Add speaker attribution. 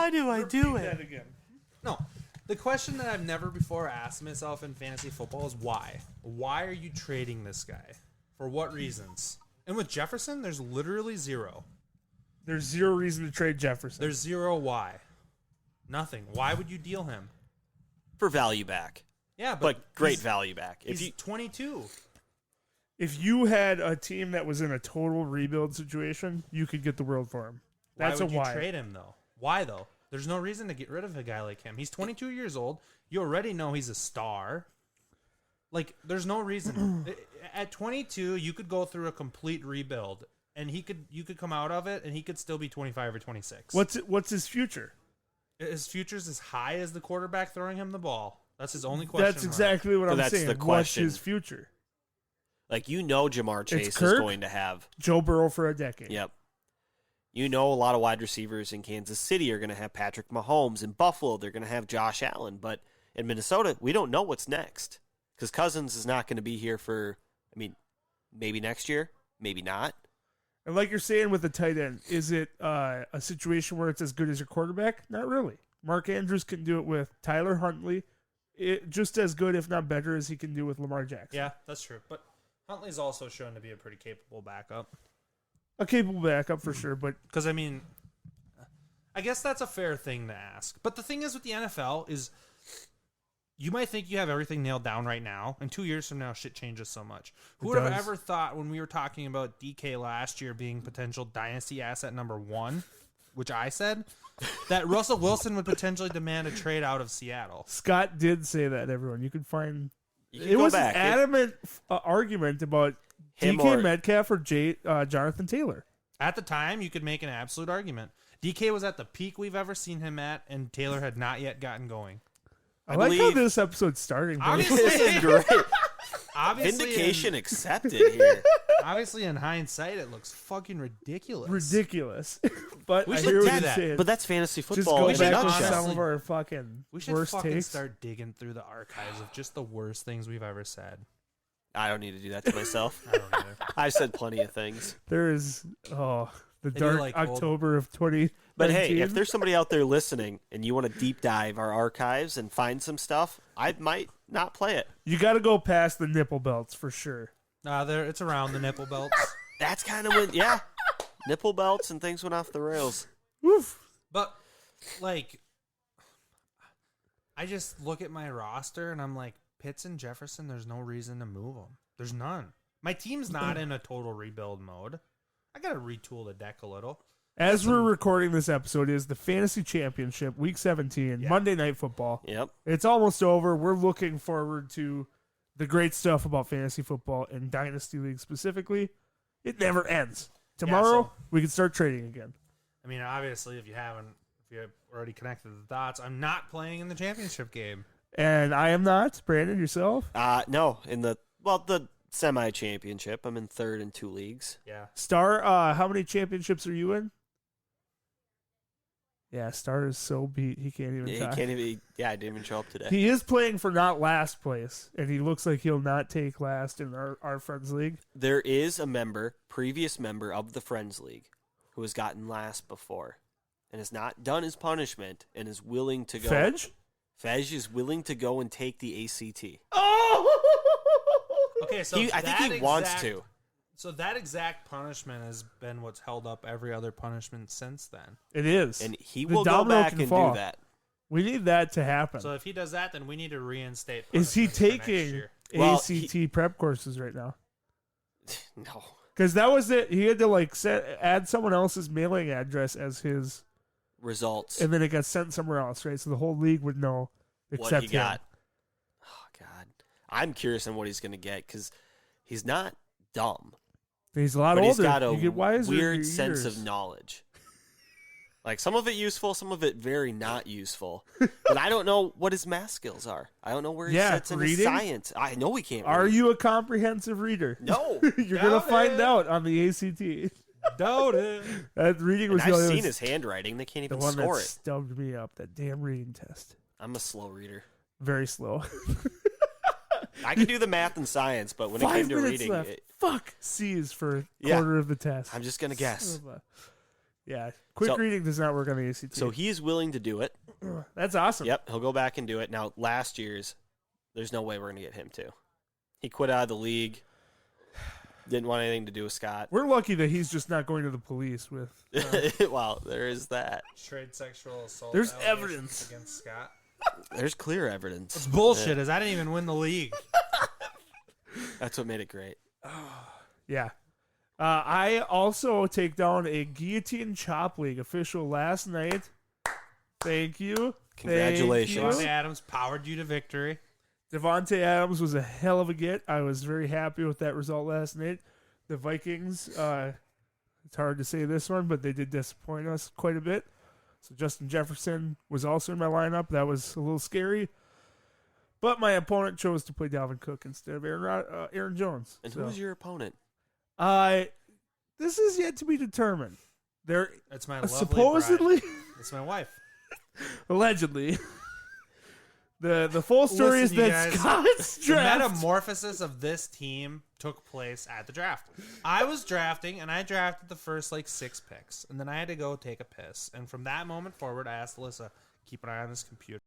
Speaker 1: Why do I do
Speaker 2: Repeat
Speaker 1: it?
Speaker 2: that again.
Speaker 3: No. The question that I've never before asked myself in fantasy football is why? Why are you trading this guy? For what reasons? And with Jefferson, there's literally zero.
Speaker 2: There's zero reason to trade Jefferson.
Speaker 3: There's zero why. Nothing. Why would you deal him?
Speaker 4: For value back.
Speaker 3: Yeah,
Speaker 4: But great value back. If
Speaker 3: He's
Speaker 4: you
Speaker 3: 22.
Speaker 2: If you had a team that was in a total rebuild situation, you could get the world for him. That's
Speaker 3: why would
Speaker 2: a why.
Speaker 3: you trade him, though? Why, though? There's no reason to get rid of a guy like him. He's 22 years old. You already know he's a star. Like, there's no reason. At 22, you could go through a complete rebuild, and you could come out of it, and he could still be 25 or 26.
Speaker 2: What's his future?
Speaker 3: His future's as high as the quarterback throwing him the ball. That's his only question.
Speaker 2: That's exactly what
Speaker 4: But
Speaker 2: I'm
Speaker 4: that's
Speaker 2: saying.
Speaker 4: the question.
Speaker 2: What's his future?
Speaker 4: Jamar Chase is
Speaker 2: Kirk?
Speaker 4: going to have.
Speaker 2: Joe Burrow for a decade.
Speaker 4: Yep. A lot of wide receivers in Kansas City are going to have Patrick Mahomes. In Buffalo, they're going to have Josh Allen. But in Minnesota, we don't know what's next. Because Cousins is not going to be here for, maybe next year, maybe not.
Speaker 2: And like you're saying with the tight end, is it a situation where it's as good as your quarterback? Not really. Mark Andrews can do it with Tyler Huntley, just as good, if not better, as he can do with Lamar Jackson.
Speaker 3: Yeah, that's true. But Huntley's also shown to be a pretty capable backup.
Speaker 2: A capable backup for sure, but
Speaker 3: Because, I guess that's a fair thing to ask. But the thing is with the NFL is you might think you have everything nailed down right now, and 2 years from now, shit changes so much. Who would have ever thought when we were talking about DK last year being potential dynasty asset number 1, which I said, that Russell Wilson would potentially demand a trade out of Seattle?
Speaker 2: Scott did say that, everyone. You can find...
Speaker 4: You can
Speaker 2: It
Speaker 4: go
Speaker 2: was
Speaker 4: back.
Speaker 2: an adamant argument about
Speaker 4: Him
Speaker 2: DK
Speaker 4: or-
Speaker 2: Metcalf or Jonathan Taylor.
Speaker 3: At the time, you could make an absolute argument. DK was at the peak we've ever seen him at, and Taylor had not yet gotten going.
Speaker 2: I like how
Speaker 4: believe-
Speaker 2: this episode's starting. buddy.
Speaker 3: Obviously,
Speaker 4: This is great.
Speaker 3: obviously,
Speaker 4: Vindication accepted here.
Speaker 3: obviously, in hindsight, it looks fucking ridiculous.
Speaker 2: Ridiculous. But
Speaker 3: We
Speaker 2: I
Speaker 3: should
Speaker 2: hear
Speaker 3: do
Speaker 2: what you're
Speaker 3: that.
Speaker 2: saying.
Speaker 4: But that's fantasy
Speaker 2: Just
Speaker 4: football.
Speaker 2: go
Speaker 3: We
Speaker 4: in a
Speaker 3: should
Speaker 2: back to
Speaker 4: nutshell.
Speaker 3: honestly-
Speaker 2: some of our fucking
Speaker 3: We should
Speaker 2: worst
Speaker 3: fucking
Speaker 2: takes.
Speaker 3: start digging through the archives of just the worst things we've ever said.
Speaker 4: I don't need to do that to myself.
Speaker 3: I don't either.
Speaker 4: I've said plenty of things.
Speaker 2: There is the
Speaker 3: They do
Speaker 2: dark
Speaker 3: like old-
Speaker 2: October of 2019.
Speaker 4: But hey, if there's somebody out there listening and you want to deep dive our archives and find some stuff, I might not play it.
Speaker 2: You got to go past the nipple belts for sure.
Speaker 3: It's around the nipple belts.
Speaker 4: That's kind of when, nipple belts and things went off the rails.
Speaker 2: Woof.
Speaker 3: But, like, I just look at my roster and I'm like, Pitts and Jefferson, there's no reason to move them. There's none. My team's not in a total rebuild mode. I got to retool the deck a little.
Speaker 2: As we're recording this episode is the Fantasy Championship, Week 17,
Speaker 3: Yeah.
Speaker 2: Monday Night Football.
Speaker 4: Yep.
Speaker 2: It's almost over. We're looking forward to the great stuff about fantasy football and Dynasty League specifically. It never ends. Tomorrow,
Speaker 3: so-
Speaker 2: we can start trading again.
Speaker 3: I mean, obviously, if you have already connected the dots, I'm not playing in the championship game.
Speaker 2: And I am not. Brandon, yourself?
Speaker 4: No, in the semi-championship, I'm in third in 2 leagues.
Speaker 3: Yeah.
Speaker 2: Star, how many championships are you in? Yeah, Star is so beat he can't even
Speaker 4: He
Speaker 2: talk.
Speaker 4: can't even. Yeah, I didn't even show up today.
Speaker 2: He is playing for not last place, and he looks like he'll not take last in our Friends League.
Speaker 4: There is a previous member of the Friends League, who has gotten last before, and has not done his punishment, and is willing to go.
Speaker 2: Fedge?
Speaker 4: Fedge is willing to go and take the ACT.
Speaker 2: Oh!
Speaker 3: Okay, so
Speaker 4: I think he wants to.
Speaker 3: So that exact punishment has been what's held up every other punishment since then.
Speaker 2: It is.
Speaker 4: And he
Speaker 2: The
Speaker 4: will go
Speaker 2: domino
Speaker 4: back
Speaker 2: can
Speaker 4: and
Speaker 2: fall.
Speaker 4: do that.
Speaker 2: We need that to happen.
Speaker 3: So if he does that, then we need to reinstate.
Speaker 2: Is he
Speaker 3: punishments for next
Speaker 2: taking
Speaker 3: year.
Speaker 4: Well,
Speaker 2: ACT prep courses right now?
Speaker 4: No.
Speaker 2: Because that was it. He had to add someone else's mailing address as his,
Speaker 4: Results.
Speaker 2: and then it got sent somewhere else, right? So the whole league would know except
Speaker 4: What he
Speaker 2: him.
Speaker 4: got. Oh, God. I'm curious on what he's going to get, because he's not dumb.
Speaker 2: He's a lot
Speaker 4: But
Speaker 2: older.
Speaker 4: he's got a
Speaker 2: You get wiser
Speaker 4: weird
Speaker 2: in your
Speaker 4: sense
Speaker 2: years.
Speaker 4: of knowledge. Like, some of it useful, some of it very not useful. But I don't know what his math skills are. I don't know where he
Speaker 2: Yeah,
Speaker 4: sits in his
Speaker 2: reading?
Speaker 4: science. I know he can't
Speaker 2: Are
Speaker 4: read.
Speaker 2: you a comprehensive reader?
Speaker 4: No.
Speaker 2: You're going to
Speaker 3: Doubt
Speaker 2: find
Speaker 3: it.
Speaker 2: out on the ACT.
Speaker 3: Doubt it.
Speaker 2: That reading was
Speaker 4: And
Speaker 2: the
Speaker 4: I've
Speaker 2: only
Speaker 4: seen his handwriting. They can't
Speaker 2: the
Speaker 4: even
Speaker 2: one that
Speaker 4: score it.
Speaker 2: stubbed me up, that damn reading test.
Speaker 4: I'm a slow reader.
Speaker 2: Very slow.
Speaker 4: I can do the math and science, but when it
Speaker 2: 5
Speaker 4: came to
Speaker 2: minutes
Speaker 4: reading,
Speaker 2: left. Fuck C's for a
Speaker 4: Yeah.
Speaker 2: quarter of the test.
Speaker 4: I'm just going to guess.
Speaker 2: Son of a- Yeah. Quick reading does not work on the ACT.
Speaker 4: So he's willing to do it.
Speaker 2: That's awesome.
Speaker 4: Yep, he'll go back and do it. Now, last year's, there's no way we're going to get him to. He quit out of the league. Didn't want anything to do with Scott.
Speaker 2: We're lucky that he's just not going to the police with.
Speaker 4: Well, there is that.
Speaker 3: Trade sexual assault.
Speaker 2: There's evidence
Speaker 3: against Scott.
Speaker 4: There's clear evidence.
Speaker 3: It's bullshit. Is I didn't even win the league.
Speaker 4: That's what made it great.
Speaker 2: Yeah. I also take down a guillotine chop league official last night. Thank you.
Speaker 4: Congratulations.
Speaker 3: Devontae Adams powered you to victory.
Speaker 2: Devontae Adams was a hell of a get. I was very happy with that result last night. The Vikings, it's hard to say this one, but they did disappoint us quite a bit. So Justin Jefferson was also in my lineup. That was a little scary. But my opponent chose to play Dalvin Cook instead of Aaron Jones.
Speaker 4: And who's your opponent?
Speaker 2: This is yet to be determined.
Speaker 3: It's my lovely
Speaker 2: supposedly,
Speaker 3: bride. It's my wife.
Speaker 2: Allegedly. The full story
Speaker 3: Listen,
Speaker 2: is
Speaker 3: you
Speaker 2: that
Speaker 3: guys,
Speaker 2: Scott's
Speaker 3: the
Speaker 2: draft.
Speaker 3: metamorphosis of this team took place at the draft. I was drafting, and I drafted the first 6 picks, and then I had to go take a piss. And from that moment forward, I asked Alyssa, keep an eye on this computer.